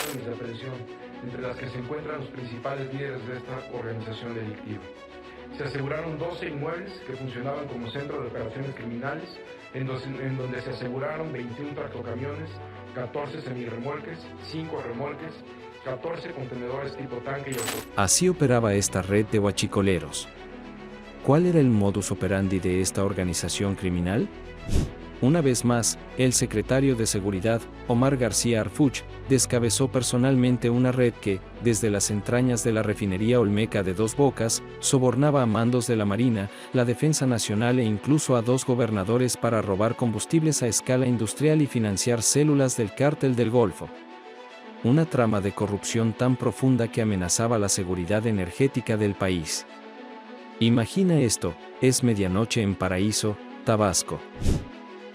órdenes de aprehensión, entre las que se encuentran los principales líderes de esta organización delictiva. Se aseguraron 12 inmuebles que funcionaban como centro de operaciones criminales, en donde se aseguraron 21 tractocamiones, 14 semirremolques, 5 remolques, 14 contenedores tipo tanque y auto. Así operaba esta red de huachicoleros. ¿Cuál era el modus operandi de esta organización criminal? Una vez más, el secretario de Seguridad, Omar García Harfuch, descabezó personalmente una red que, desde las entrañas de la refinería Olmeca de Dos Bocas, sobornaba a mandos de la Marina, la Defensa Nacional e incluso a 2 gobernadores para robar combustibles a escala industrial y financiar células del Cártel del Golfo. Una trama de corrupción tan profunda que amenazaba la seguridad energética del país. Imagina esto, es medianoche en Paraíso, Tabasco.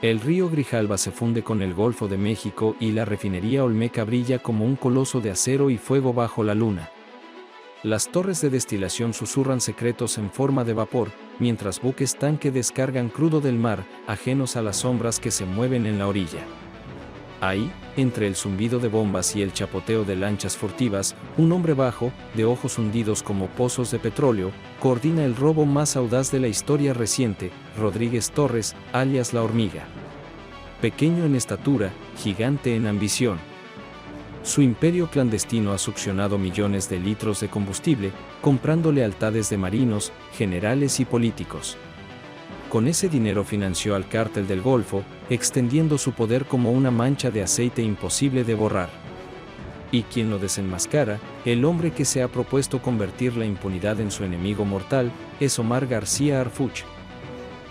El río Grijalva se funde con el Golfo de México y la refinería Olmeca brilla como un coloso de acero y fuego bajo la luna. Las torres de destilación susurran secretos en forma de vapor, mientras buques tanque descargan crudo del mar, ajenos a las sombras que se mueven en la orilla. Ahí, entre el zumbido de bombas y el chapoteo de lanchas furtivas, un hombre bajo, de ojos hundidos como pozos de petróleo, coordina el robo más audaz de la historia reciente, Rodríguez Torres, alias La Hormiga. Pequeño en estatura, gigante en ambición. Su imperio clandestino ha succionado millones de litros de combustible, comprando lealtades de marinos, generales y políticos. Con ese dinero financió al Cártel del Golfo, extendiendo su poder como una mancha de aceite imposible de borrar. Y quien lo desenmascara, el hombre que se ha propuesto convertir la impunidad en su enemigo mortal, es Omar García Harfuch.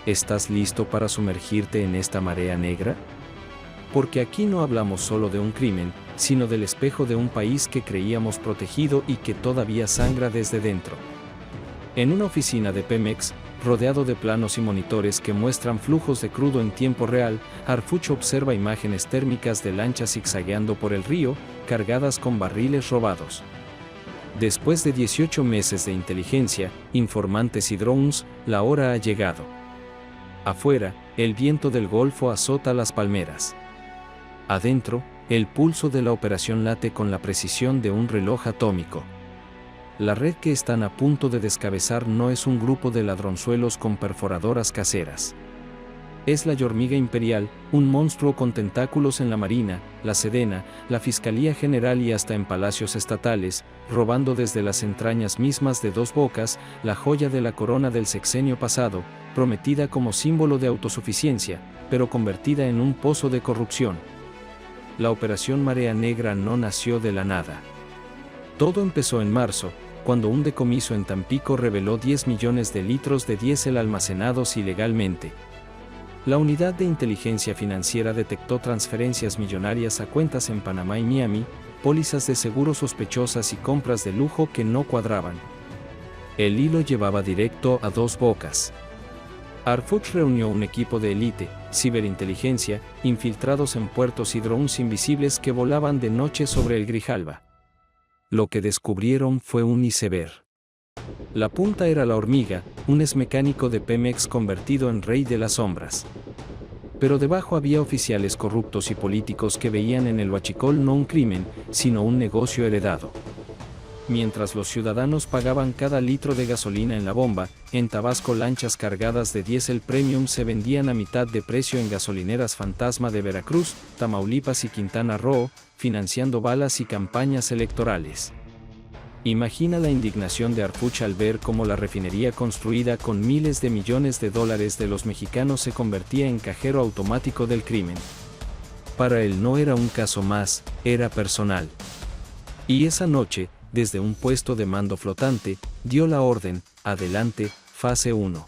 ¿Estás listo para sumergirte en esta marea negra? Porque aquí no hablamos solo de un crimen, sino del espejo de un país que creíamos protegido y que todavía sangra desde dentro. En una oficina de Pemex, rodeado de planos y monitores que muestran flujos de crudo en tiempo real, Harfuch observa imágenes térmicas de lanchas zigzagueando por el río, cargadas con barriles robados. Después de 18 meses de inteligencia, informantes y drones, la hora ha llegado. Afuera, el viento del Golfo azota las palmeras. Adentro, el pulso de la operación late con la precisión de un reloj atómico. La red que están a punto de descabezar no es un grupo de ladronzuelos con perforadoras caseras. Es la Hormiga Imperial, un monstruo con tentáculos en la Marina, la Sedena, la Fiscalía General y hasta en palacios estatales, robando desde las entrañas mismas de Dos Bocas, la joya de la corona del sexenio pasado, prometida como símbolo de autosuficiencia, pero convertida en un pozo de corrupción. La Operación Marea Negra no nació de la nada. Todo empezó en marzo, cuando un decomiso en Tampico reveló 10 millones de litros de diésel almacenados ilegalmente. La unidad de inteligencia financiera detectó transferencias millonarias a cuentas en Panamá y Miami, pólizas de seguro sospechosas y compras de lujo que no cuadraban. El hilo llevaba directo a Dos Bocas. Harfuch reunió un equipo de élite, ciberinteligencia, infiltrados en puertos y drones invisibles que volaban de noche sobre el Grijalva. Lo que descubrieron fue un iceberg. La punta era La Hormiga, un exmecánico de Pemex convertido en rey de las sombras. Pero debajo había oficiales corruptos y políticos que veían en el huachicol no un crimen, sino un negocio heredado. Mientras los ciudadanos pagaban cada litro de gasolina en la bomba, en Tabasco lanchas cargadas de diésel premium se vendían a mitad de precio en gasolineras fantasma de Veracruz, Tamaulipas y Quintana Roo, financiando balas y campañas electorales. Imagina la indignación de Harfuch al ver cómo la refinería construida con miles de millones de dólares de los mexicanos se convertía en cajero automático del crimen. Para él no era un caso más, era personal. Y esa noche, desde un puesto de mando flotante, dio la orden: adelante, fase 1.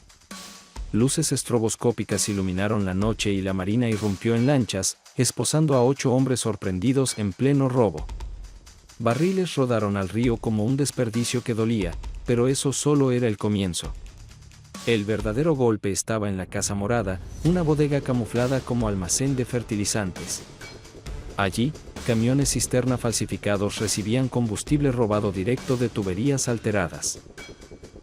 Luces estroboscópicas iluminaron la noche y la Marina irrumpió en lanchas, esposando a 8 hombres sorprendidos en pleno robo. Barriles rodaron al río como un desperdicio que dolía, pero eso solo era el comienzo. El verdadero golpe estaba en la Casa Morada, una bodega camuflada como almacén de fertilizantes. Allí, camiones cisterna falsificados recibían combustible robado directo de tuberías alteradas.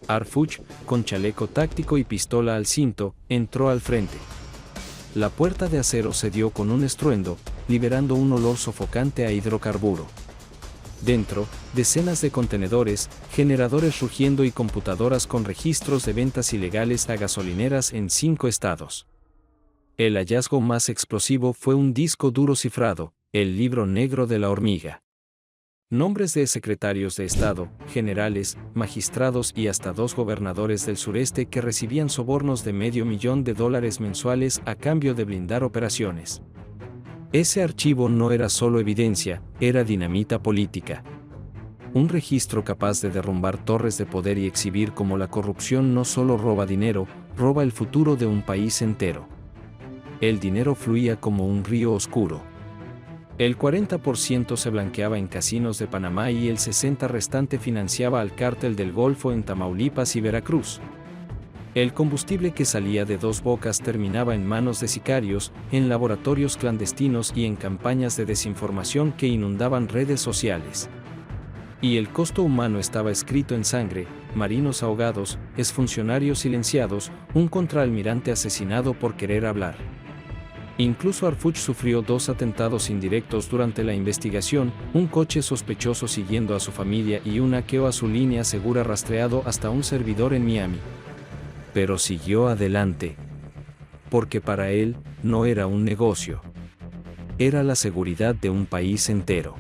Harfuch, con chaleco táctico y pistola al cinto, entró al frente. La puerta de acero cedió con un estruendo, liberando un olor sofocante a hidrocarburo. Dentro, decenas de contenedores, generadores rugiendo y computadoras con registros de ventas ilegales a gasolineras en 5 estados. El hallazgo más explosivo fue un disco duro cifrado, el libro negro de la hormiga. Nombres de secretarios de Estado, generales, magistrados y hasta 2 gobernadores del sureste que recibían sobornos de $500,000 mensuales a cambio de blindar operaciones. Ese archivo no era solo evidencia, era dinamita política. Un registro capaz de derrumbar torres de poder y exhibir cómo la corrupción no solo roba dinero, roba el futuro de un país entero. El dinero fluía como un río oscuro. El 40% se blanqueaba en casinos de Panamá y el 60% restante financiaba al cártel del Golfo en Tamaulipas y Veracruz. El combustible que salía de Dos Bocas terminaba en manos de sicarios, en laboratorios clandestinos y en campañas de desinformación que inundaban redes sociales. Y el costo humano estaba escrito en sangre: marinos ahogados, exfuncionarios silenciados, un contraalmirante asesinado por querer hablar. Incluso Arfuch sufrió 2 atentados indirectos durante la investigación, un coche sospechoso siguiendo a su familia y un hackeo a su línea segura rastreado hasta un servidor en Miami. Pero siguió adelante. Porque para él, no era un negocio. Era la seguridad de un país entero.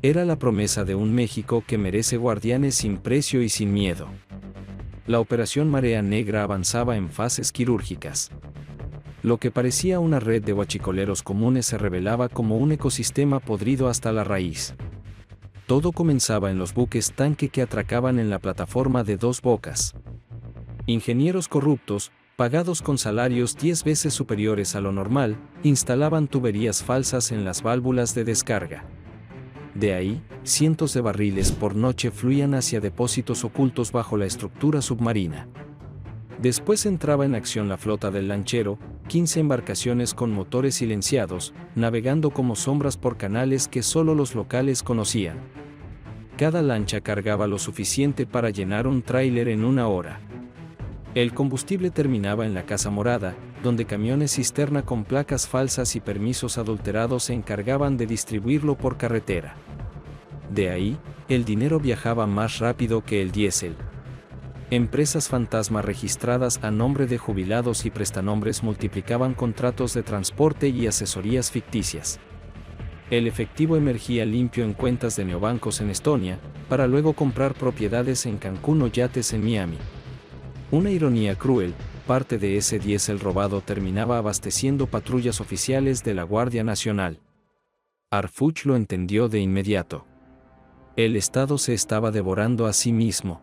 Era la promesa de un México que merece guardianes sin precio y sin miedo. La operación Marea Negra avanzaba en fases quirúrgicas. Lo que parecía una red de huachicoleros comunes se revelaba como un ecosistema podrido hasta la raíz. Todo comenzaba en los buques tanque que atracaban en la plataforma de Dos Bocas. Ingenieros corruptos, pagados con salarios 10 veces superiores a lo normal, instalaban tuberías falsas en las válvulas de descarga. De ahí, cientos de barriles por noche fluían hacia depósitos ocultos bajo la estructura submarina. Después entraba en acción la flota del lanchero, 15 embarcaciones con motores silenciados, navegando como sombras por canales que solo los locales conocían. Cada lancha cargaba lo suficiente para llenar un tráiler en 1 hora. El combustible terminaba en la Casa Morada, donde camiones cisterna con placas falsas y permisos adulterados se encargaban de distribuirlo por carretera. De ahí, el dinero viajaba más rápido que el diésel. Empresas fantasma registradas a nombre de jubilados y prestanombres multiplicaban contratos de transporte y asesorías ficticias. El efectivo emergía limpio en cuentas de neobancos en Estonia, para luego comprar propiedades en Cancún o yates en Miami. Una ironía cruel, parte de ese diésel robado terminaba abasteciendo patrullas oficiales de la Guardia Nacional. Arfuch lo entendió de inmediato. El Estado se estaba devorando a sí mismo.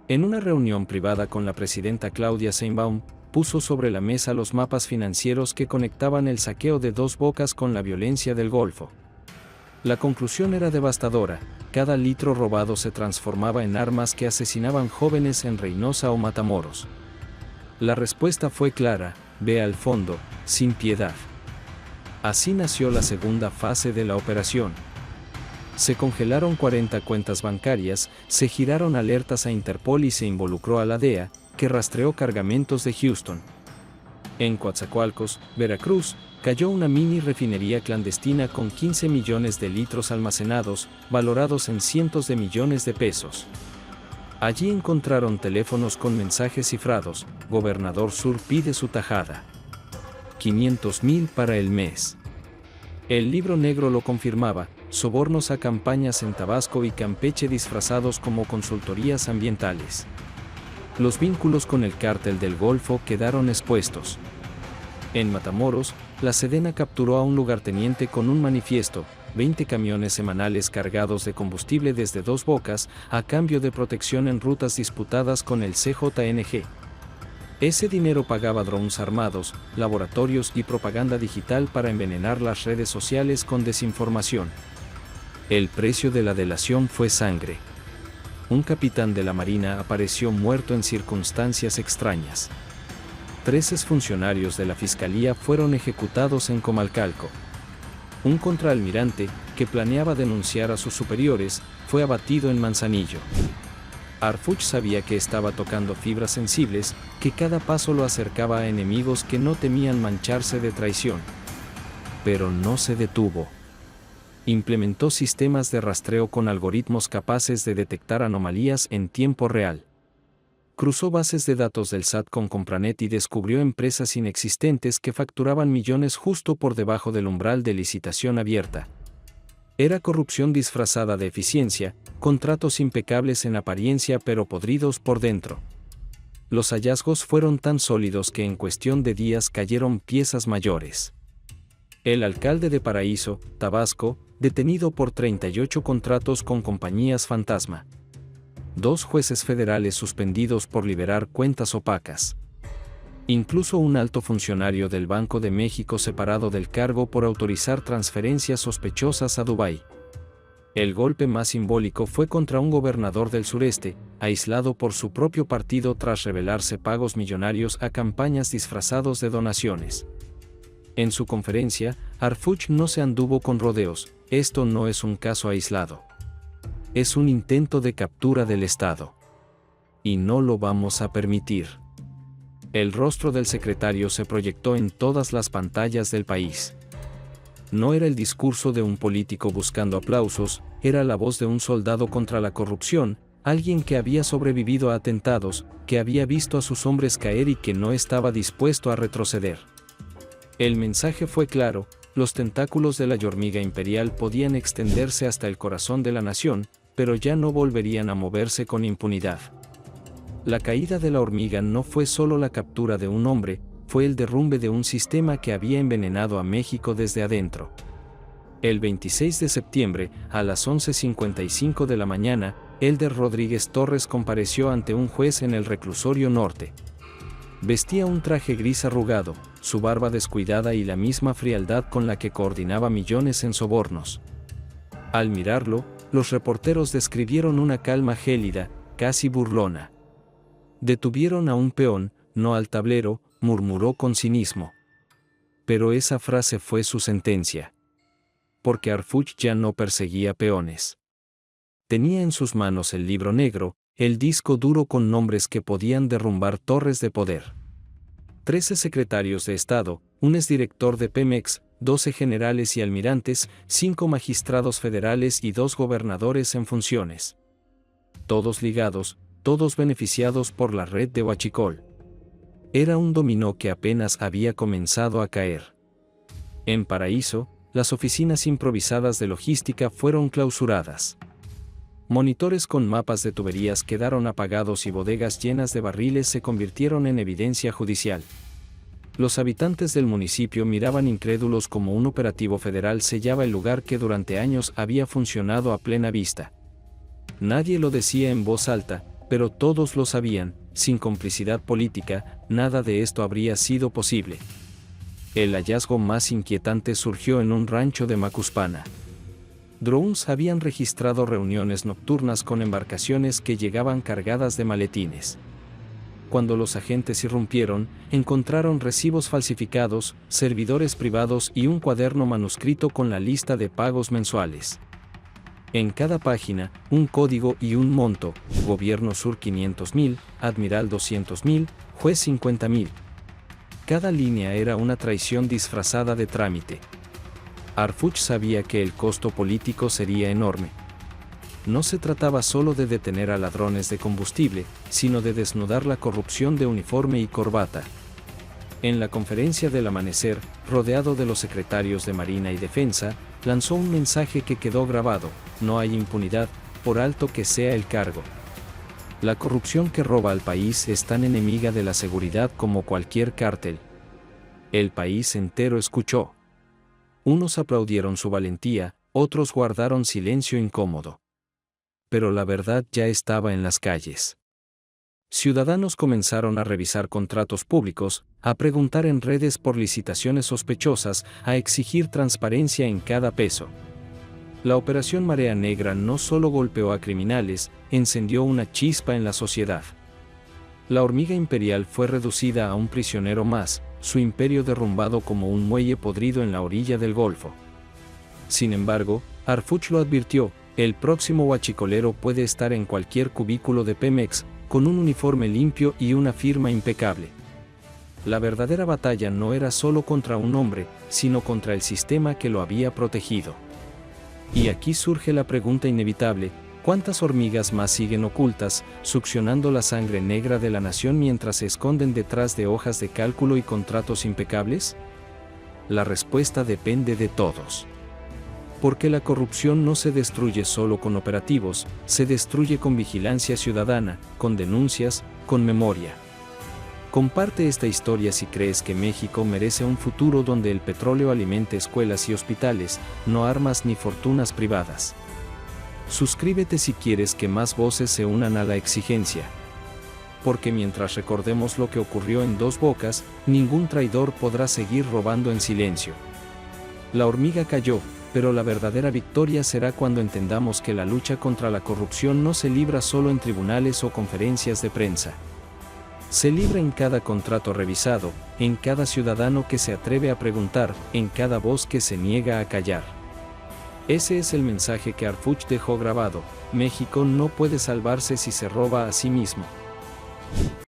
En una reunión privada con la presidenta Claudia Sheinbaum, puso sobre la mesa los mapas financieros que conectaban el saqueo de Dos Bocas con la violencia del Golfo. La conclusión era devastadora: cada litro robado se transformaba en armas que asesinaban jóvenes en Reynosa o Matamoros. La respuesta fue clara: ve al fondo, sin piedad. Así nació la segunda fase de la operación. Se congelaron 40 cuentas bancarias, se giraron alertas a Interpol y se involucró a la DEA, que rastreó cargamentos de Houston. En Coatzacoalcos, Veracruz, cayó una mini refinería clandestina con 15 millones de litros almacenados, valorados en cientos de millones de pesos. Allí encontraron teléfonos con mensajes cifrados: Gobernador Sur pide su tajada. 500,000 para el mes. El libro negro lo confirmaba: sobornos a campañas en Tabasco y Campeche disfrazados como consultorías ambientales. Los vínculos con el cártel del Golfo quedaron expuestos. En Matamoros, la Sedena capturó a un lugarteniente con un manifiesto: 20 camiones semanales cargados de combustible desde Dos Bocas, a cambio de protección en rutas disputadas con el CJNG. Ese dinero pagaba drones armados, laboratorios y propaganda digital para envenenar las redes sociales con desinformación. El precio de la delación fue sangre. Un capitán de la Marina apareció muerto en circunstancias extrañas. 3 exfuncionarios de la Fiscalía fueron ejecutados en Comalcalco. Un contraalmirante, que planeaba denunciar a sus superiores, fue abatido en Manzanillo. Arfuch sabía que estaba tocando fibras sensibles, que cada paso lo acercaba a enemigos que no temían mancharse de traición. Pero no se detuvo. Implementó sistemas de rastreo con algoritmos capaces de detectar anomalías en tiempo real. Cruzó bases de datos del SAT con Compranet y descubrió empresas inexistentes que facturaban millones justo por debajo del umbral de licitación abierta. Era corrupción disfrazada de eficiencia, contratos impecables en apariencia pero podridos por dentro. Los hallazgos fueron tan sólidos que en cuestión de días cayeron piezas mayores. El alcalde de Paraíso, Tabasco, detenido por 38 contratos con compañías fantasma. 2 jueces federales suspendidos por liberar cuentas opacas. Incluso un alto funcionario del Banco de México separado del cargo por autorizar transferencias sospechosas a Dubái. El golpe más simbólico fue contra un gobernador del sureste, aislado por su propio partido tras revelarse pagos millonarios a campañas disfrazados de donaciones. En su conferencia, Harfuch no se anduvo con rodeos: esto no es un caso aislado. Es un intento de captura del Estado. Y no lo vamos a permitir. El rostro del secretario se proyectó en todas las pantallas del país. No era el discurso de un político buscando aplausos, era la voz de un soldado contra la corrupción, alguien que había sobrevivido a atentados, que había visto a sus hombres caer y que no estaba dispuesto a retroceder. El mensaje fue claro: los tentáculos de la hormiga imperial podían extenderse hasta el corazón de la nación, pero ya no volverían a moverse con impunidad. La caída de la hormiga no fue solo la captura de un hombre, fue el derrumbe de un sistema que había envenenado a México desde adentro. El 26 de septiembre, a las 11:55 de la mañana, Elder Rodríguez Torres compareció ante un juez en el reclusorio norte. Vestía un traje gris arrugado, su barba descuidada y la misma frialdad con la que coordinaba millones en sobornos. Al mirarlo, los reporteros describieron una calma gélida, casi burlona. Detuvieron a un peón, no al tablero, murmuró con cinismo. Pero esa frase fue su sentencia. Porque Harfuch ya no perseguía peones. Tenía en sus manos el libro negro, el disco duro con nombres que podían derrumbar torres de poder. 13 secretarios de Estado, un exdirector de Pemex, 12 generales y almirantes, 5 magistrados federales y 2 gobernadores en funciones. Todos ligados, todos beneficiados por la red de Huachicol. Era un dominó que apenas había comenzado a caer. En Paraíso, las oficinas improvisadas de logística fueron clausuradas. Monitores con mapas de tuberías quedaron apagados y bodegas llenas de barriles se convirtieron en evidencia judicial. Los habitantes del municipio miraban incrédulos como un operativo federal sellaba el lugar que durante años había funcionado a plena vista. Nadie lo decía en voz alta, pero todos lo sabían: sin complicidad política, nada de esto habría sido posible. El hallazgo más inquietante surgió en un rancho de Macuspana. Drones habían registrado reuniones nocturnas con embarcaciones que llegaban cargadas de maletines. Cuando los agentes irrumpieron, encontraron recibos falsificados, servidores privados y un cuaderno manuscrito con la lista de pagos mensuales. En cada página, un código y un monto: Gobierno Sur 500,000, Admiral 200,000, Juez 50,000. Cada línea era una traición disfrazada de trámite. Harfuch sabía que el costo político sería enorme. No se trataba solo de detener a ladrones de combustible, sino de desnudar la corrupción de uniforme y corbata. En la conferencia del amanecer, rodeado de los secretarios de Marina y Defensa, lanzó un mensaje que quedó grabado: no hay impunidad, por alto que sea el cargo. La corrupción que roba al país es tan enemiga de la seguridad como cualquier cártel. El país entero escuchó. Unos aplaudieron su valentía, otros guardaron silencio incómodo. Pero la verdad ya estaba en las calles. Ciudadanos comenzaron a revisar contratos públicos, a preguntar en redes por licitaciones sospechosas, a exigir transparencia en cada peso. La operación Marea Negra no solo golpeó a criminales, encendió una chispa en la sociedad. La hormiga imperial fue reducida a un prisionero más, su imperio derrumbado como un muelle podrido en la orilla del Golfo. Sin embargo, Harfuch lo advirtió: el próximo huachicolero puede estar en cualquier cubículo de Pemex, con un uniforme limpio y una firma impecable. La verdadera batalla no era solo contra un hombre, sino contra el sistema que lo había protegido. Y aquí surge la pregunta inevitable: ¿cuántas hormigas más siguen ocultas, succionando la sangre negra de la nación mientras se esconden detrás de hojas de cálculo y contratos impecables? La respuesta depende de todos. Porque la corrupción no se destruye solo con operativos, se destruye con vigilancia ciudadana, con denuncias, con memoria. Comparte esta historia si crees que México merece un futuro donde el petróleo alimente escuelas y hospitales, no armas ni fortunas privadas. Suscríbete si quieres que más voces se unan a la exigencia. Porque mientras recordemos lo que ocurrió en Dos Bocas, ningún traidor podrá seguir robando en silencio. La hormiga cayó, pero la verdadera victoria será cuando entendamos que la lucha contra la corrupción no se libra solo en tribunales o conferencias de prensa. Se libra en cada contrato revisado, en cada ciudadano que se atreve a preguntar, en cada voz que se niega a callar. Ese es el mensaje que Harfuch dejó grabado: México no puede salvarse si se roba a sí mismo.